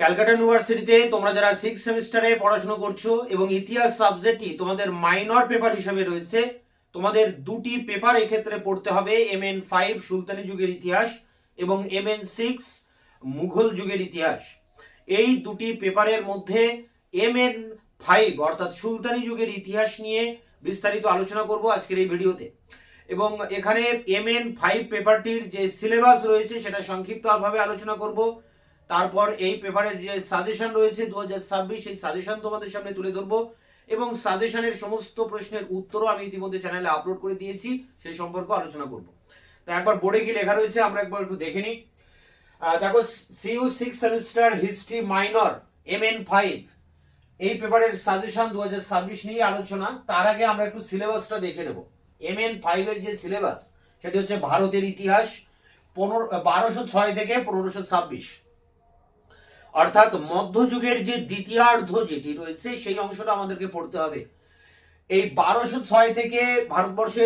ক্যালকাটা ইউনিভার্সিটিতে তোমরা যারা 6 সেমিস্টারে পড়াশোনা করছো এবং ইতিহাস সাবজেক্টটি তোমাদের মাইনর পেপার হিসেবে রয়েছে, তোমাদের দুটি পেপার এক্ষেত্রে পড়তে হবে। MN5 সুলতানি যুগের ইতিহাস এবং MN6 মুঘল যুগের ইতিহাস। এই দুটি পেপারের মধ্যে MN5 অর্থাৎ সুলতানি যুগের ইতিহাস নিয়ে বিস্তারিত আলোচনা করব আজকের এই ভিডিওতে। এবং এখানে MN5 পেপারটির যে সিলেবাস রয়েছে সেটা সংক্ষিপ্তভাবে আলোচনা করব। তারপর এই পেপারের যে সাজেশন রয়েছে 2026 সেই সাজেশন তোমাদের সামনে তুলে ধরবো এবং সাজেশনের সমস্ত প্রশ্নের উত্তরও আমি ইতিমধ্যে চ্যানেলে আপলোড করে দিয়েছি, সেই সম্পর্কে আলোচনা করব। তো একবার বোর্ডে কি লেখা রয়েছে আমরা একবার একটু দেখে নিই। দেখো, CU 6 semester history minor MN5 এই পেপারের সাজেশন 2026 নিয়ে আলোচনা। তার আগে আমরা একটু সিলেবাসটা দেখে নেব। MN5 এর যে সিলেবাস সেটি হচ্ছে ভারতের ইতিহাস 1206 থেকে 1526, অর্থাৎ মধ্যযুগের যে দ্বিতীয়ার্ধ যেটি রয়েছে সেই অংশটা আমাদেরকে পড়তে হবে। এই 1206 থেকে ভারতবর্ষে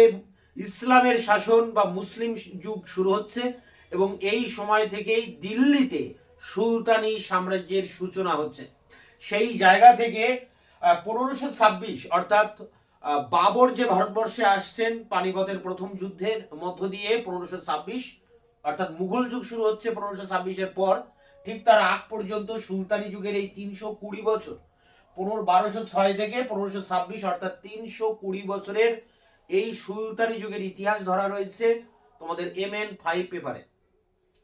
ইসলামের শাসন বা মুসলিম যুগ শুরু হচ্ছে এবং এই সময় থেকেই দিল্লিতে সুলতানি সাম্রাজ্যের সূচনা হচ্ছে। সেই জায়গা থেকে 1526 অর্থাৎ বাবর যে ভারতবর্ষে আসছেন পানিপথের প্রথম যুদ্ধের মধ্য দিয়ে 1526 অর্থাৎ মুঘল যুগ শুরু হচ্ছে 1526 এর পর, ঠিক তার আগ পর্যন্ত সুলতানি যুগের এই 320 বছর 1206 থেকে 1526 অর্থাৎ 320 বছরের এই সুলতানি যুগের ইতিহাস ধরা রয়েছে তোমাদের MN5 পেপারে।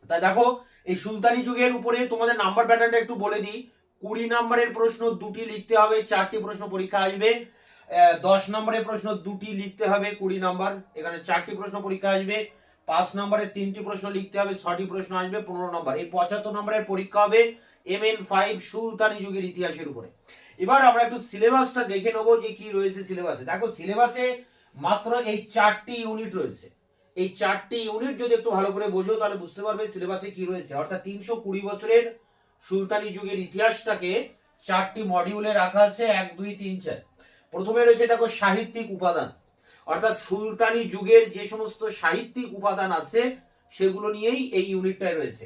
তাই দেখো, এই সুলতানি যুগের উপরে তোমাদের নাম্বার প্যাটার্নটা একটু বলে দিই। 20 নম্বরের প্রশ্ন দুটি লিখতে হবে, 4টি প্রশ্ন পরীক্ষা আসবে। 10 নম্বরের প্রশ্ন দুটি লিখতে হবে 20 নম্বর, এখানে 4টি প্রশ্ন পরীক্ষা আসবে। 5 নম্বরের 3টি প্রশ্ন লিখতে হবে, 6টি প্রশ্ন আসবে 15 নম্বর। এই 75 নম্বরের পরীক্ষা হবে MN5 সুলতানি যুগের ইতিহাসের উপরে। এবার আমরা একটু সিলেবাসটা দেখে নেবো যে কি রয়েছে সিলেবাসে। দেখো, সিলেবাসে মাত্র এই 4টি ইউনিট রয়েছে। এই 4টি ইউনিট যদি একটু ভালো করে বোঝো তাহলে বুঝতে পারবে সিলেবাসে কি রয়েছে। অর্থাৎ 320 বছরের সুলতানি যুগের ইতিহাসটাকে 4টি মডিউলে রাখা আছে, 1 2 3 4। প্রথমে রয়েছে দেখো সাহিত্যিক উপাদান, অর্থাৎ সুলতানি যুগের যে সমস্ত সাহিত্যিক উপাদান আছে সেগুলো নিয়েই এই ইউনিটটায় রয়েছে।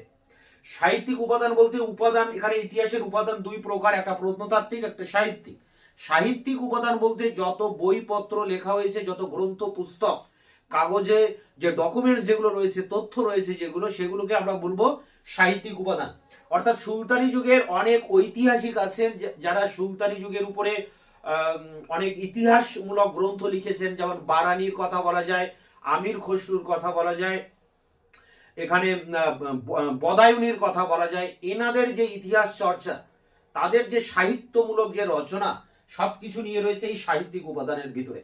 সাহিত্যিক উপাদান বলতে উপাদান, এখানে ইতিহাসের উপাদান দুই প্রকার, একটা প্রত্নতাত্ত্বিক একটা সাহিত্যিক। সাহিত্যিক উপাদান বলতে যত বইপত্র লেখা হয়েছে, যত গ্রন্থ পুস্তক কাগজে যে ডকুমেন্টস যেগুলো রয়েছে, তথ্য রয়েছে যেগুলো, সেগুলোকে আমরা বলবো সাহিত্যিক উপাদান। অর্থাৎ সুলতানি যুগের অনেক ঐতিহাসিক আছেন যারা সুলতানি যুগের উপরে অনেক ইতিহাসমূলক গ্রন্থ লিখেছেন, যেমন বারানির কথা বলা যায়, আমির খসরুর কথা বলা যায়, এখানে বদায়ুনির কথা বলা যায়। এনাদের যে ইতিহাস চর্চা, তাদের যে সাহিত্যমূলক যে রচনা, সবকিছু নিয়ে রয়েছে এই সাহিত্যিক উপাদানের ভিতরে।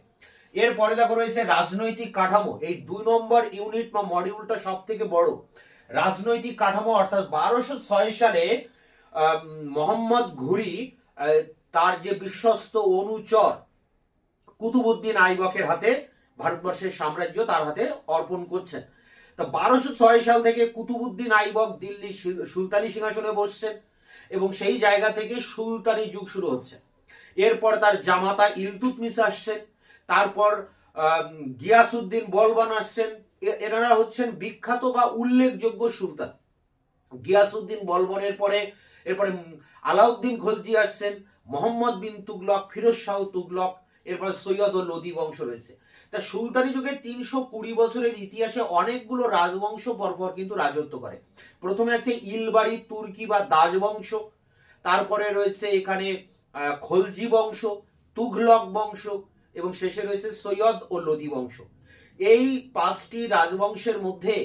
এরপরে দেখো রয়েছে রাজনৈতিক কাঠামো। এই 2 নম্বর ইউনিট বা মডিউলটা সব থেকে বড়। রাজনৈতিক কাঠামো অর্থাৎ 1206 সালে মোহাম্মদ ঘুরি তার যে বিশ্বস্ত অনুচর কুতুবউদ্দিন আইবকের হাতে ভারতবর্ষের সাম্রাজ্য তার হাতে অর্পণ করছেন। তা 1206 সাল থেকে কুতুবউদ্দিন আইবক দিল্লি সুলতানি সিংহাসনে বসছেন এবং সেই জায়গা থেকে সুলতানি যুগ শুরু হচ্ছে। এরপর তার জামাতা ইলতুৎমিশ আসছেন, তারপর গিয়াসউদ্দিন বলবান আসছেন। এনারা হচ্ছেন বিখ্যাত বা উল্লেখযোগ্য সুলতান। গিয়াসউদ্দিন বলবানের পরে এরপরে আলাউদ্দিন খলজি আসছেন, মোহাম্মদ বিন তুগলক, ফিরোজ শাহ তুগলক, এরপর সৈয়দ ও লোদি বংশ রয়েছে। তা সুলতানি যুগের 320 বছরের ইতিহাসে অনেকগুলো রাজবংশ পরপর কিন্তু রাজত্ব করে। প্রথমে আছে ইলবাড়ি তুর্কি বা দাজ বংশ, তারপরে রয়েছে এখানে খলজি বংশ, তুঘলক বংশ এবং শেষে রয়েছে সৈয়দ ও লোদি বংশ। এই 5টি রাজবংশের মধ্যে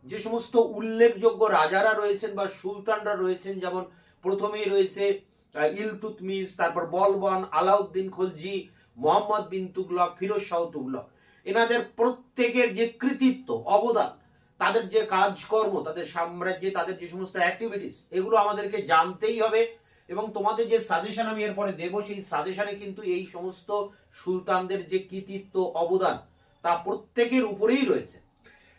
যে সমস্ত উল্লেখযোগ্য রাজারা রয়েছেন বা সুলতানরা রয়েছেন, যেমন প্রথমেই রয়েছে ইলতুৎমিশ, তারপর বলবান, আলাউদ্দিন খলজি, মোহাম্মদ বিন তুগলক, ফিরোজ শাহ তুগলক। এনাদের প্রত্যেকের যে কৃতিত্ব, অবদান, তাদের যে কাজকর্ম, তাদের সাম্রাজ্যে তাদের যে সমস্ত অ্যাক্টিভিটিস, এগুলো আমাদেরকে জানতেই হবে। এবং তোমাদের যে সাজেশন আমি এরপরে দেব, সেই সাজেশনে কিন্তু এই সমস্ত সুলতানদের যে কৃতিত্ব, অবদান, তা প্রত্যেকের উপরেই রয়েছে।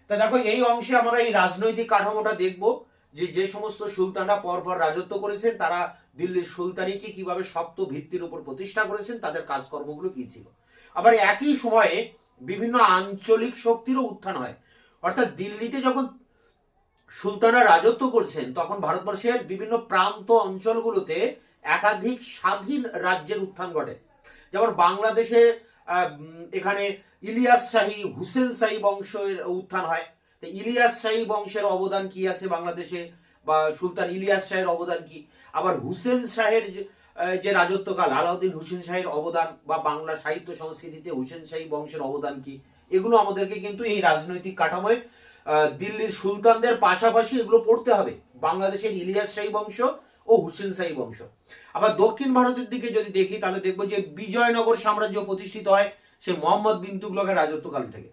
তা দেখো, এই অংশে আমরা এই রাজনৈতিক কাঠামোটা দেখব যে যে সমস্ত সুলতানরা পরপর রাজত্ব করেছেন তারা দিল্লির সুলতানিকে কিভাবে শক্ত ভিত্তির উপর প্রতিষ্ঠা করেছেন, তাদের কাজকর্মগুলো কি ছিল। আবার একই সময়ে বিভিন্ন আঞ্চলিক শক্তিরও উত্থান হয়। অর্থাৎ দিল্লিতে যখন সুলতানরা রাজত্ব করছেন তখন ভারতবর্ষের বিভিন্ন প্রান্ত অঞ্চলগুলোতে একাধিক স্বাধীন রাজ্যের উত্থান ঘটে। যেমন বাংলাদেশে এখানে ইলিয়াস শাহী, হুসেন শাহী বংশের উত্থান হয়। তো ইলিয়াস শাহী বংশের অবদান কি আছে বাংলাদেশে, বা সুলতান ইলিয়াস শাহের অবদান কি, আবার হুসেন শাহের যে রাজত্বকাল, আলাউদ্দিন হুসেন শাহের অবদান বা বাংলা সাহিত্য সংস্কৃতিতে হুসেন শাহী বংশের অবদান কি, এগুলো আমাদেরকে কিন্তু এই রাজনৈতিক কাঠামোয় দিল্লির সুলতানদের পাশাপাশি এগুলো পড়তে হবে, বাংলাদেশের ইলিয়াস শাহী বংশ ও হুসেন শাহী বংশ। আবার দক্ষিণ ভারতের দিকে যদি দেখি তাহলে দেখবো যে বিজয়নগর সাম্রাজ্য প্রতিষ্ঠিত হয় সে মোহাম্মদ বিন তুগলকের রাজত্বকাল থেকে।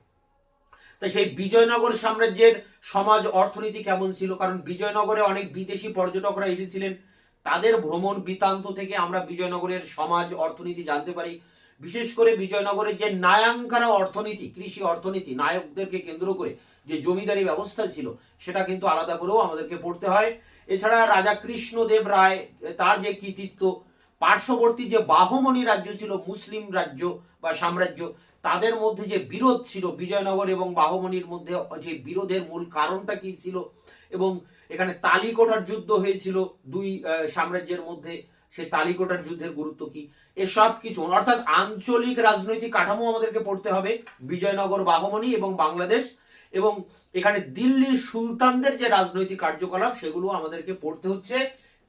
তাই সেই বিজয়নগর সাম্রাজ্যের সমাজ অর্থনীতি কেমন ছিল, কারণ বিজয়নগরে অনেক বিদেশি পর্যটকরা এসেছিলেন, তাদের ভ্রমণ বৃত্তান্ত থেকে আমরা বিজয়নগরের সমাজ অর্থনীতি জানতে পারি। বিশেষ করে বিজয়নগরের যে নায়াঙ্কারা অর্থনীতি, কৃষি অর্থনীতি, নায়কদেরকে কেন্দ্র করে যে জমিদারি ব্যবস্থা ছিল সেটা কিন্তু আলাদা করেও আমাদেরকে পড়তে হয়। এছাড়া রাজা কৃষ্ণদেব রায়, তার যে কৃতিত্ব, পার্শ্ববর্তী যে বাহমনি রাজ্য ছিল, মুসলিম রাজ্য বা সাম্রাজ্য, তাদের মধ্যে যে বিরোধ ছিল, বিজয়নগর এবং বাহমনির মধ্যে যে বিরোধের মূল কারণটা কি ছিল, এবং এখানে তালিকোটার যুদ্ধ হয়েছিল দুই সাম্রাজ্যের মধ্যে, সেই তালিকোটার যুদ্ধের গুরুত্ব কি, এসব কিছু, অর্থাৎ আঞ্চলিক রাজনৈতিক কাঠামো আমাদেরকে পড়তে হবে, বিজয়নগর, বাহমনি এবং বাংলাদেশ, এবং এখানে দিল্লির সুলতানদের যে রাজনৈতিক কার্যকলাপ সেগুলো আমাদেরকে পড়তে হচ্ছে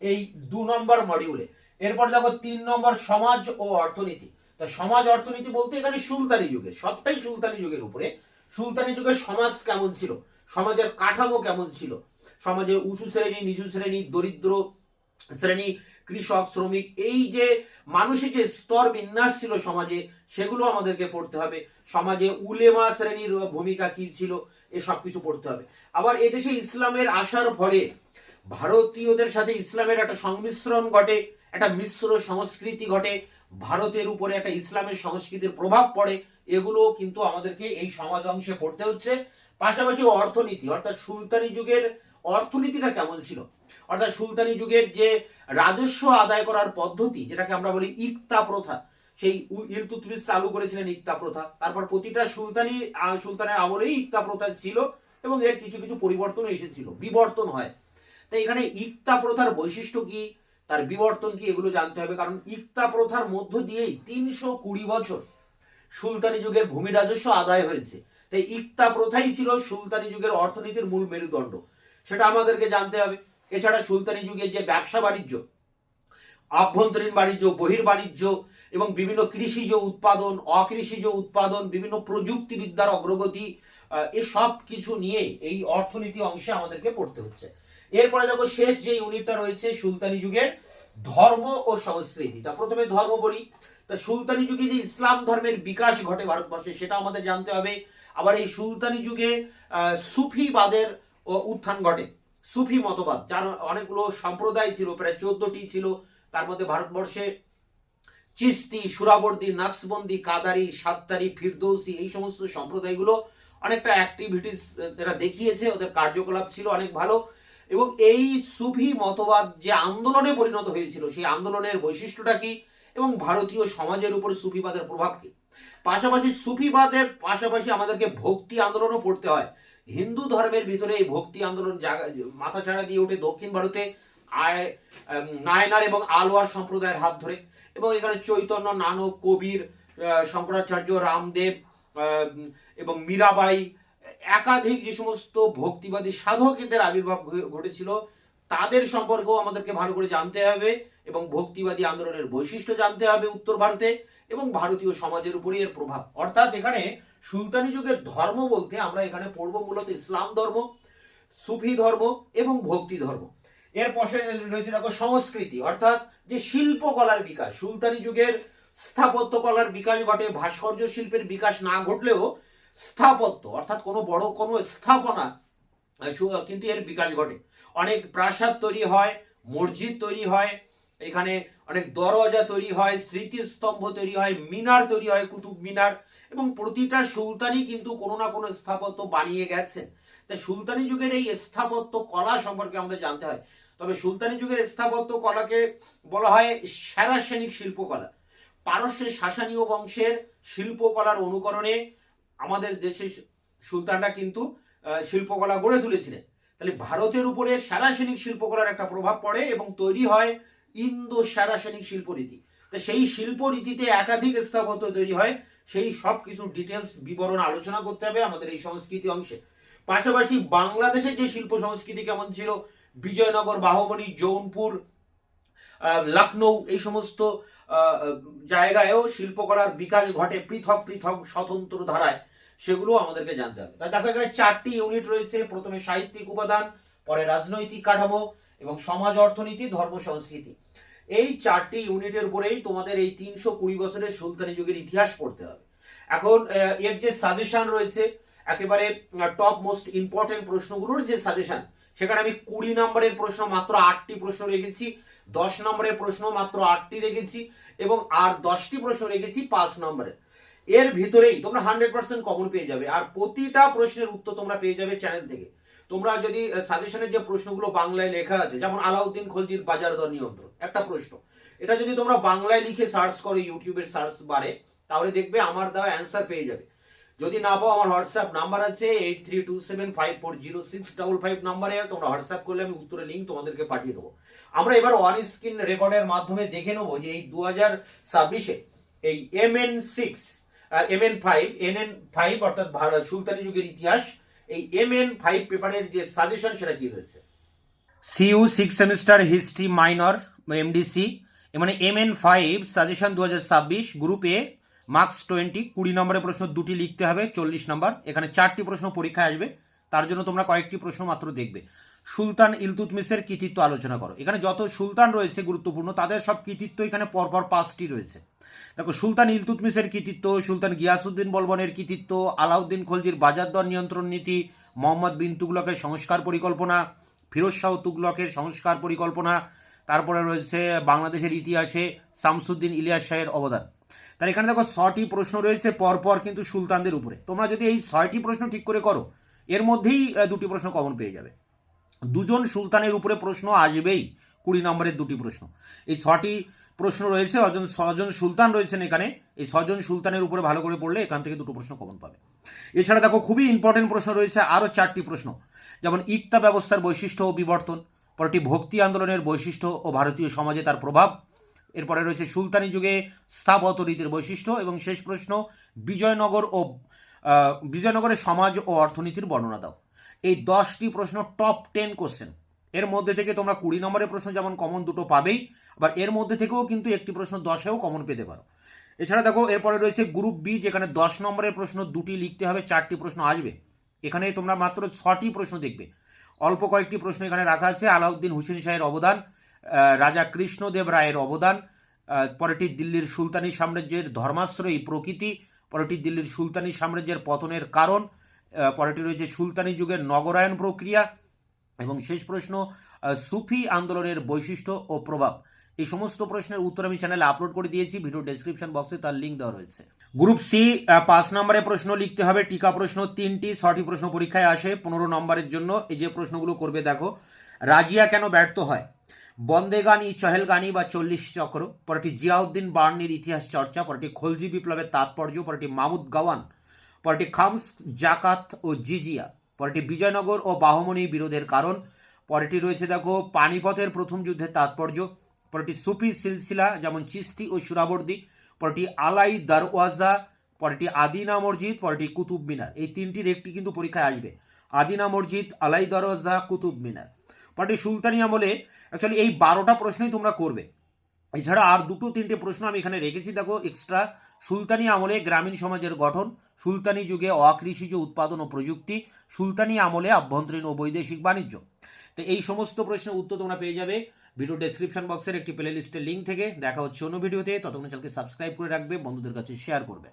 এই 2 নম্বর মডিউলে। এরপর দেখো 3 নম্বর সমাজ ও অর্থনীতি। তা সমাজ অর্থনীতি বলতে এখানে সুলতানি যুগে, সবটাই সুলতানি যুগের উপরে। সুলতানি যুগের সমাজ কেমন ছিল, সমাজের কাঠামো কেমন ছিল, সমাজে উঁচু শ্রেণী, নিচু শ্রেণী, দরিদ্র শ্রেণী, কৃষক, শ্রমিক, এই যে মানুষের যে স্তর বিন্যাস ছিল সমাজে, সেগুলো আমাদেরকে পড়তে হবে। সমাজে উলেমা শ্রেণীর ভূমিকা কি ছিল, এসব কিছু পড়তে হবে। আবার এদেশে ইসলামের আসার ফলে ভারতীয়দের সাথে ইসলামের একটা সংমিশ্রণ ঘটে, একটা মিশ্র সংস্কৃতি ঘটে, ভারতের উপরে একটা ইসলামের সংস্কৃতির প্রভাব পড়ে, এগুলো কিন্তু আমাদেরকে এই সমাজ অংশে পড়তে হচ্ছে। পাশাপাশি অর্থনীতি, অর্থাৎ সুলতানি যুগের অর্থনীতিটা কেমন ছিল, অর্থাৎ সুলতানি যুগের যে রাজস্ব আদায় করার পদ্ধতি, যেটাকে আমরা বলি ইকতা প্রথা, সেই ইলতুৎমিশ চালু করেছিলেন ইকতা প্রথা। তারপর প্রতিটা সুলতানের আমলেই ইকতা প্রথা ছিল এবং এর কিছু কিছু পরিবর্তন এসেছিল, বিবর্তন হয়। তাই এখানে ইকতা প্রথার বৈশিষ্ট্য কি, তার বিবর্তন কি, এগুলো জানতে হবে। কারণ ইকতা প্রথার মধ্য দিয়েই 320 বছর সুলতানি যুগের ভূমি রাজস্ব আদায় হয়েছে। তাই ইকতা প্রথাই ছিল সুলতানি যুগের অর্থনীতির মূল মেরুদণ্ড, সেটা আমাদেরকে জানতে হবে। এছাড়া সুলতানি যুগের যে ব্যবসা বাণিজ্য, আভ্যন্তরীণ বাণিজ্য, বহির্বাণিজ্য এবং বিভিন্ন কৃষিজ উৎপাদন, অকৃষিজ উৎপাদন, বিভিন্ন প্রযুক্তিবিদ্যার অগ্রগতি, এসব কিছু নিয়ে এই অর্থনীতি অংশে আমাদেরকে পড়তে হচ্ছে। এরপরে দেখো শেষ যে ইউনিটটা রয়েছে সুলতানি যুগের ধর্ম ও সংস্কৃতি। তা প্রথমে ধর্ম বলি। তা সুলতানি যুগে যে ইসলাম ধর্মের বিকাশ ঘটে ভারতবর্ষে সেটা আমাদের জানতে হবে। আবার এই সুলতানি যুগে সুফিবাদের উত্থান ঘটে, সুফি মতবাদ, যার অনেকগুলো সম্প্রদায় ছিল, প্রায় 14টি ছিল। তার মধ্যে ভারতবর্ষে চিস্তি, সুরাবর্দী, নাকশবন্দি, কাদারি, সাত্তারি, ফিরদৌসি, এই সমস্ত সম্প্রদায়গুলো অনেকটা অ্যাক্টিভিটিস এরা দেখিয়েছে, ওদের কার্যকলাপ ছিল অনেক ভালো। এবং এই সুফি মতবাদ যে আন্দোলনে পরিণত হয়েছিল, সেই আন্দোলনের বৈশিষ্ট্যটা কি এবং ভারতীয় সমাজের উপর সুফিবাদের প্রভাব কি। পাশাপাশি সুফিবাদের পাশাপাশি আমাদেরকে ভক্তি আন্দোলনও পড়তে হয়। হিন্দু ধর্মের ভিতরে এই ভক্তি আন্দোলন মাথাচাড়া দিয়ে ওঠে দক্ষিণ ভারতে নায়নার এবং আলওয়ার সম্প্রদায়ের হাত ধরে, এবং এখানে চৈতন্য, নানক, কবির, শঙ্করাচার্য, রামদেব এবং মীরাবাই, একাধিক যে সমস্ত ভক্তিবাদী সাধকদের আবির্ভাব ঘটেছিল, তাদের সম্পর্কেও আমাদেরকে ভালো করে জানতে হবে এবং ভক্তিবাদী আন্দোলনের বৈশিষ্ট্য জানতে হবে উত্তর ভারতে এবং ভারতীয় সমাজের উপরই এর প্রভাব। অর্থাৎ এখানে সুলতানি যুগের ধর্ম বলতে আমরা এখানে পড়ব মূলত ইসলাম ধর্ম, সুফি ধর্ম এবং ভক্তি ধর্ম। এর পাশে রয়েছে দেখো সংস্কৃতি, অর্থাৎ যে শিল্পকলার বিকাশ। সুলতানি যুগের স্থাপত্য কলার বিকাশ ঘটে, ভাস্কর্য শিল্পের বিকাশ না ঘটলেও স্থাপত্য অর্থাৎ কোনো বড় কোনো স্থাপনা কিন্তু এর বিকাশ ঘটে। অনেক প্রাসাদ তৈরি হয়, মসজিদ তৈরি হয়, এখানে অনেক দরজা তৈরি হয়, স্মৃতিস্তম্ভ তৈরি হয়, মিনার তৈরি হয়, কুতুব মিনার, এবং প্রতিটা সুলতানি কিন্তু কোনো না কোনো স্থাপত্য বানিয়ে গেছে। তাই সুলতানি যুগের এই স্থাপত্য কলা সম্পর্কে আমাদের জানতে হয়। তবে সুলতানি যুগের স্থাপত্য কলাকে বলা হয় সারাসেনিক শিল্পকলা। পারস্যের সাসানীয় বংশের শিল্পকলার অনুকরণে আমাদের দেশের সুলতানরা কিন্তু শিল্পকলা গড়ে তুলেছিলেন। তাহলে ভারতের উপরে সারাসেনিক শিল্পকলার একটা প্রভাব পড়ে এবং তৈরি হয় ইন্দো সারাসেনিক শিল্পরীতি। তো সেই শিল্পরীতিতে একাধিক স্থাপত্য তৈরি হয়, সেই সব কিছু ডিটেলস বিবরণ আলোচনা করতে হবে আমাদের এই সংস্কৃতি অংশে। পাশাপাশি বাংলাদেশের যে শিল্প সংস্কৃতি কেমন ছিল, বিজয়নগর, বাহুবলী, জৌনপুর, লখনৌ, এই সমস্ত জায়গায়ও শিল্পকলার বিকাশ ঘটে পৃথক পৃথক স্বতন্ত্র ধারায়, সেগুলো আমাদেরকে জানতে হবে। তাই দেখো এখানে 4টি ইউনিট রয়েছে। প্রথমে সাহিত্যিক উপাদান, পরে রাজনৈতিক কাঠামো এবং সমাজ অর্থনীতি, ধর্ম সংস্কৃতি। এই 4টি ইউনিটের উপরেই তোমাদের এই 320 বছরের সুলতানি যুগের ইতিহাস পড়তে হবে। এখন এর যে সাজেশন রয়েছে, একেবারে টপ মোস্ট ইম্পর্টেন্ট প্রশ্নগুলোর যে সাজেশন, সেখানে আমি 20 নম্বরের প্রশ্ন মাত্র 8টি প্রশ্ন রেখেছি, 10 নম্বরের প্রশ্ন মাত্র 8টি রেখেছি এবং আর 10টি প্রশ্ন রেখেছি 5 নম্বরের। এর ভিতরেই তোমরা 100% কমন পেয়ে যাবে, আর প্রতিটা প্রশ্নের উত্তর তোমরা পেয়ে যাবে চ্যানেল থেকে। তোমরা যদি সাজেশনের যে প্রশ্নগুলো বাংলায় লেখা আছে, যেমন আলাউদ্দিন খলজির বাজার দর নিয়ন্ত্রণ একটা প্রশ্ন, এটা যদি তোমরা বাংলায় লিখে সার্চ করো ইউটিউবের সার্চ বারে, তাহলে দেখবে আমার দেওয়া অ্যান্সার পেয়ে যাবে। যদি না পাও, আমার হোয়াটসঅ্যাপ নাম্বার আছে 8327540655 নাম্বারে তোমরা হোয়াটসঅ্যাপ করলে আমি উত্তরের লিঙ্ক তোমাদেরকে পাঠিয়ে দেবো। আমরা এবার অন স্ক্রিন রেকর্ডের মাধ্যমে দেখে নেবো যে এই 2026-এ এই MN5 অর্থাৎ সুলতানি যুগের ইতিহাস, এই MN5 পেপারের যে সাজেশন সেটা কি রয়েছে। CU 6 semester history minor MDC, মানে MN5 সাজেশন 2026 গ্রুপ এ, মার্কস 20 নম্বরের প্রশ্ন 2টি লিখতে হবে, 40 নম্বর। এখানে 4টি প্রশ্ন পরীক্ষায় আসবে, তার জন্য তোমরা কয়েকটি প্রশ্ন মাত্র দেখবে। সুলতান ইলতুৎমিশের কৃতিত্ব আলোচনা করো। এখানে যত সুলতান রয়েছে গুরুত্বপূর্ণ, তাদের সব কৃতিত্ব এখানে পরপর 5টি রয়েছে। দেখো, সুলতান ইলতুৎমিশের কৃতিত্ব, সুলতান গিয়াসউদ্দিন বলবনের কৃতিত্ব, আলাউদ্দিন খলজির বাজার দর নিয়ন্ত্রণ নীতি, মোহাম্মদ বিন তুগলকের সংস্কার পরিকল্পনা, ফিরোজ শাহ তুগলকের সংস্কার পরিকল্পনা, তারপরে রয়েছে বাংলাদেশের ইতিহাসে শামসুদ্দিন ইলিয়াস শাহের অবদান। তার এখানে দেখো 6টি প্রশ্ন রয়েছে পরপর কিন্তু সুলতানদের উপরে। তোমরা যদি এই 6টি প্রশ্ন ঠিক করে করো, এর মধ্যেই 2টি প্রশ্ন কমন পেয়ে যাবে। 2জন সুলতানের উপরে প্রশ্ন আসবেই, 20 নম্বরের 2টি প্রশ্ন। এই 6টি প্রশ্ন রয়েছে, 6জন সুলতান রয়েছেন এখানে। এই 6জন সুলতানের উপরে ভালো করে পড়লে এখান থেকে 2টো প্রশ্ন কমন পাবে। এছাড়া দেখো খুবই ইম্পর্টেন্ট প্রশ্ন রয়েছে আরও 4টি প্রশ্ন, যেমন ইকতা ব্যবস্থার বৈশিষ্ট্য ও বিবর্তন, পরটি ভক্তি আন্দোলনের বৈশিষ্ট্য ও ভারতীয় সমাজে তার প্রভাব, এরপরে রয়েছে সুলতানি যুগে স্থাপত্য রীতির বৈশিষ্ট্য, এবং শেষ প্রশ্ন বিজয়নগরের সমাজ ও অর্থনীতির বর্ণনা দাও। এই 10টি প্রশ্ন টপ 10 কোশ্চেন। এর মধ্যে থেকে তোমরা 20 নম্বরের প্রশ্ন যেমন কমন 2টো পাবেই, আবার এর মধ্যে থেকেও কিন্তু একটি প্রশ্ন 10এও কমন পেতে পারো। এছাড়া দেখো এরপরে রয়েছে গ্রুপ বি, যেখানে 10 নম্বরের প্রশ্ন 2টি লিখতে হবে, 4টি প্রশ্ন আসবে। এখানে তোমরা মাত্র 6টি প্রশ্ন দেখবে, অল্প কয়েকটি প্রশ্ন এখানে রাখা আছে। আলাউদ্দিন হোসেন শাহের অবদান, রাজা কৃষ্ণদেব রায়ের অবদান, পরেটি দিল্লির সুলতানি সাম্রাজ্যের ধর্মাশ্রয়ী প্রকৃতি, পরেটি দিল্লির সুলতানি সাম্রাজ্যের পতনের কারণ, পরেটি রয়েছে সুলতানি যুগের নগরায়ন প্রক্রিয়া, এবং শেষ প্রশ্ন সুফি আন্দোলনের বৈশিষ্ট্য ও প্রভাব। এই সমস্ত প্রশ্নের উত্তর আমি চ্যানেলে আপলোড করে দিয়েছি, ভিডিও ডেসক্রিপশন বক্সে তার লিঙ্ক দেওয়া রয়েছে। গ্রুপ সি 5 নম্বরের প্রশ্ন লিখতে হবে, টিকা প্রশ্ন 3টি, 6টি প্রশ্ন পরীক্ষায় আসে 15 নম্বরের জন্য। এই যে প্রশ্নগুলো করবে দেখো, রাজিয়া কেন ব্যর্থ হয়, বন্দেগানি চহেলগানি বা 40 চক্র, পরটি জিয়াউদ্দিন বার্নির ইতিহাস চর্চা, পরটি খলজি বিপ্লবের তাৎপর্য, পরটি মাহমুদ গাওয়ান, পরটি খামস জাকাত ও জিজিয়া, পরটি বিজয়নগর ও বাহমনি বিরোধের কারণ, পরটি রয়েছে দেখো পানিপথের প্রথম যুদ্ধের তাৎপর্য, পরটি সুফি সিলসিলা যেমন চিস্তি ও সুরাবর্দি, পরটি আলাই দারওয়াজা, পরটি আদিনা মসজিদ, পরটি কুতুব মিনার। এই 3টির একটি কিন্তু পরীক্ষায় আসবে, আদিনা মসজিদ, আলাই দারওয়াজা, কুতুব মিনার। পরটি সুলতানি আমলে অ্যাকচুয়ালি এই 12টা প্রশ্নই তোমরা করবে। এছাড়া আর 2-3টে প্রশ্ন আমি এখানে রেখেছি দেখো এক্সট্রা। সুলতানি আমলে গ্রামীণ সমাজের গঠন, সুলতানি যুগে অকৃষিজ উৎপাদন ও প্রযুক্তি, সুলতানি আমলে আভ্যন্তরীণ ও বৈদেশিক বাণিজ্য। তো এই সমস্ত প্রশ্নের উত্তর তোমরা পেয়ে যাবে ভিডিও ডেসক্রিপশন বক্সের একটি প্লে লিস্টের লিঙ্ক থেকে। দেখা হচ্ছে অন্য ভিডিওতে, ততক্ষণ চ্যানেলকে সাবস্ক্রাইব করে রাখবে, বন্ধুদের কাছে শেয়ার করবে।